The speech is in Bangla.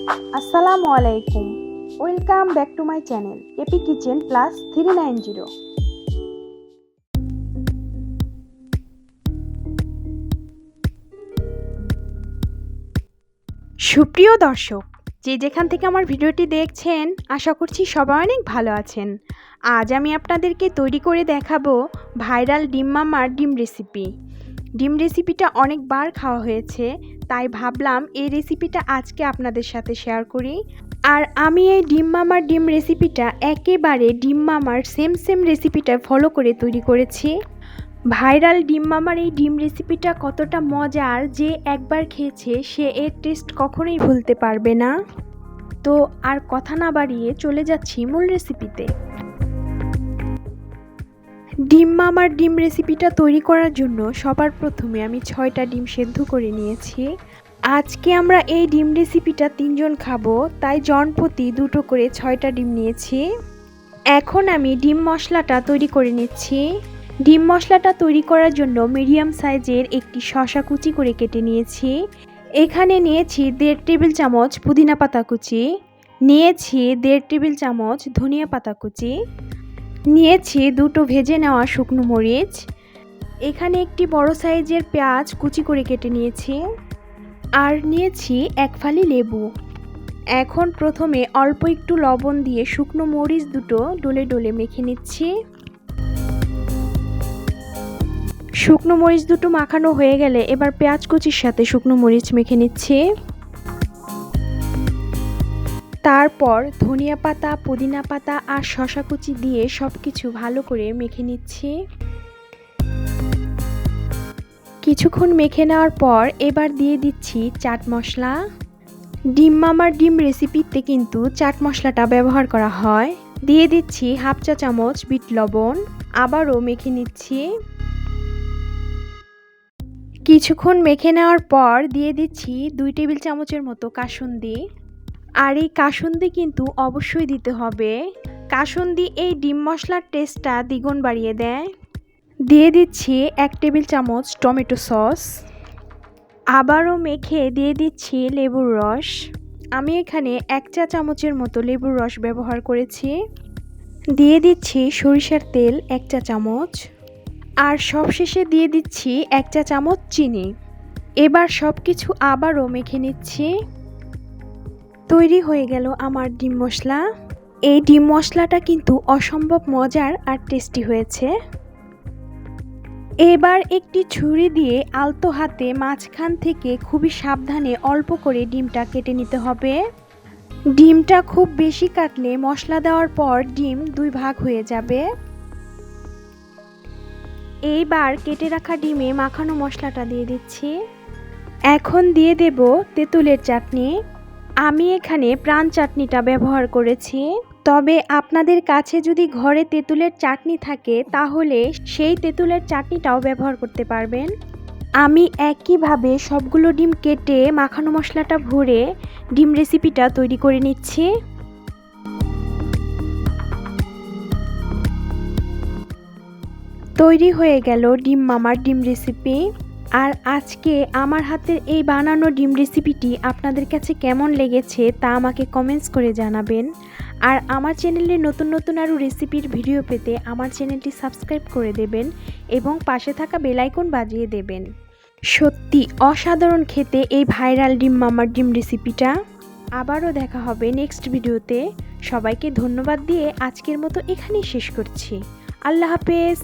আসসালামু আলাইকুম। Welcome back to my channel AP kitchen plus 390। সুপ্রিয় দর্শক, যে যেখান থেকে আমার ভিডিওটি দেখছেন, আশা করছি সবাই অনেক ভালো আছেন। আজ আমি আপনাদেরকে তৈরি করে দেখাবো ভাইরাল ডিম মামার ডিম রেসিপি। ডিম রেসিপিটা অনেকবার খাওয়া হয়েছে, তাই ভাবলাম এই রেসিপিটা আজকে আপনাদের সাথে শেয়ার করি। আর আমি এই ডিম মামার ডিম রেসিপিটা একেবারে ডিম মামার সেম রেসিপিটা ফলো করে তৈরি করেছি। ভাইরাল ডিম মামার এই ডিম রেসিপিটা কতটা মজার, যে একবার খেয়েছে সে এর টেস্ট কখনোই ভুলতে পারবে না। তো আর কথা না বাড়িয়ে চলে যাচ্ছি মূল রেসিপিতে। ডিম মামার ডিম রেসিপিটা তৈরি করার জন্য সবার প্রথমে আমি 6টা ডিম সেদ্ধ করে নিয়েছি। আজকে আমরা এই ডিম রেসিপিটা 3 জন খাবো, তাই জনপ্রতি 2টো করে 6টা ডিম নিয়েছি। এখন আমি ডিম মশলাটা তৈরি করে নিচ্ছি। ডিম মশলাটা তৈরি করার জন্য মিডিয়াম সাইজের একটি শসা কুচি করে কেটে নিয়েছি। এখানে নিয়েছি 1.5 টেবিল চামচ পুদিনা পাতা কুচি, নিয়েছি 1.5 টেবিল চামচ ধনিয়া পাতা কুচি, নিয়েছি 2টো ভেজে নেওয়া শুকনো মরিচ। এখানে একটি বড় সাইজের পেঁয়াজ কুচি করে কেটে নিয়েছি, আর নিয়েছি 1 ফালি লেবু। এখন প্রথমে অল্প একটু লবণ দিয়ে শুকনো মরিচ দুটো ডলে ডলে মেখে নিচ্ছি। শুকনো মরিচ দুটো মাখানো হয়ে গেলে এবার পেঁয়াজ কুচির সাথে শুকনো মরিচ মেখে নিচ্ছি। তারপর ধনিয়া পাতা, পুদিনা পাতা আর শসা কুচি দিয়ে সবকিছু ভালো করে মেখে নিচ্ছি। কিছুক্ষণ মেখে নেওয়ার পর এবার দিয়ে দিচ্ছি চাট মশলা। ডিম মামার ডিম রেসিপিতে কিন্তু চাট মশলাটা ব্যবহার করা হয়। দিয়ে দিচ্ছি 1/2 চা চামচ বিট লবণ, আবারও মেখে নিচ্ছি। কিছুক্ষণ মেখে নেওয়ার পর দিয়ে দিচ্ছি 2 টেবিল চামচের মতো কাসুন্দি। আর এই কাসুন্দি কিন্তু অবশ্যই দিতে হবে। কাসুন্দি এই ডিম মশলার টেস্টটা দ্বিগুণ বাড়িয়ে দেয়। দিয়ে দিচ্ছি 1 টেবিল চামচ টমেটো সস। আবারও মেখে দিয়ে দিচ্ছি লেবুর রস। আমি এখানে 1 চা চামচের মতো লেবুর রস ব্যবহার করেছি। দিয়ে দিচ্ছি সরিষার তেল 1 চা চামচ। আর সবশেষে দিয়ে দিচ্ছি 1 চা চামচ চিনি। এবার সব কিছু আবারও মেখে নিচ্ছি। তৈরি হয়ে গেল আমার ডিম মশলা। এই ডিম মশলাটা কিন্তু অসম্ভব মজার আর টেস্টি হয়েছে। এবার একটি ছুরি দিয়ে আলতো হাতে মাঝখান থেকে খুবই সাবধানে অল্প করে ডিমটা কেটে নিতে হবে। ডিমটা খুব বেশি কাটলে মশলা দেওয়ার পর ডিম 2 ভাগ হয়ে যাবে। এইবার কেটে রাখা ডিমে মাখানো মশলাটা দিয়ে দিচ্ছি। এখন দিয়ে দেব তেঁতুলের চাটনি। আমি এখানে প্রাণ চাটনিটা ব্যবহার করেছি, তবে আপনাদের কাছে যদি ঘরে তেঁতুলের চাটনি থাকে তাহলে সেই তেঁতুলের চাটনিটাও ব্যবহার করতে পারবেন। আমি একইভাবে সবগুলো ডিম কেটে মাখানো মশলাটা ভরে ডিম রেসিপিটা তৈরি করে নিচ্ছি। তৈরি হয়ে গেল ডিম মামার ডিম রেসিপি। আর আজকে আমার হাতের এই বানানো ডিম রেসিপিটি আপনাদের কাছে কেমন লেগেছে তা আমাকে কমেন্টস করে জানাবেন। আর আমার চ্যানেলে নতুন আরও রেসিপির ভিডিও পেতে আমার চ্যানেলটি সাবস্ক্রাইব করে দেবেন এবং পাশে থাকা বেল আইকন বাজিয়ে দেবেন। সত্যি অসাধারণ খেতে এই ভাইরাল ডিম মামার ডিম রেসিপিটা। আবারও দেখা হবে নেক্সট ভিডিওতে। সবাইকে ধন্যবাদ দিয়ে আজকের মতো এখানেই শেষ করছি। আল্লাহ হাফেজ।